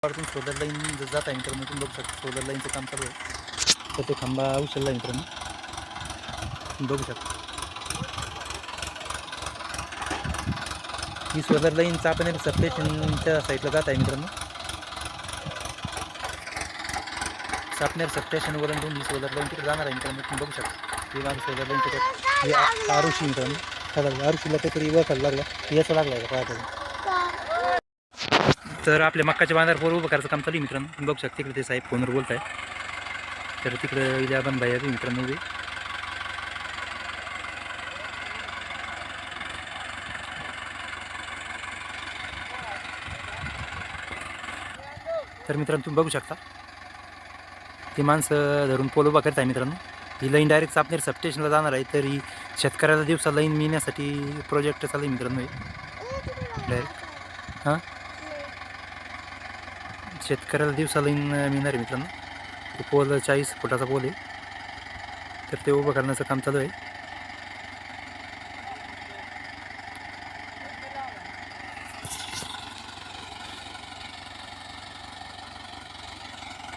वाढतून solar line जात आहे मित्रांनो, तुम्ही बघू शकता सोलर लाईनचं काम चालू आहे. तर ते खांबा उचलला मित्रांनो, तुम्ही बघू शकता. ही सोलर लाईन चापनेर सबस्टेशनच्या साईडला जात आहे मित्रांनो. चापनेर सबस्टेशनवरून ही सोलर लाईन तिकडे जाणार आहे मित्रांनो, तुम्ही बघू शकता. ही माझं सोलर लाईन तिकडे आरुषी मित्रांनो, खाला आरुषीला काहीतरी वखायला लागला, याचं लागला आहे का पाहता. तर आपल्या मक्काच्या बांधावर पोर उभं करायचं काम चालू आहे मित्रांनो, तुम्ही बघू शकता. तिकडे ते साहेब फोनवर बोलत आहे. तर तिकडे इल्या पण भाई मित्रांनो उभे. तर मित्रांनो तुम्ही बघू शकता, ती माणसं धरून पोल उभा करत आहे मित्रांनो. ही लाईन डायरेक्ट चापनेर सबस्टेशनला जाणार आहे. तर ही शेतकऱ्याला दिवसा लाईन मिळण्यासाठी प्रोजेक्ट चालू आहे मित्रांनो. डायरेक्ट हां शेतकऱ्याला दिवसा लाईन मिळणार आहे मित्रांनो. पोल 40 फुटाचा पोल आहे. तर ते उभं करण्याचं काम चालू आहे.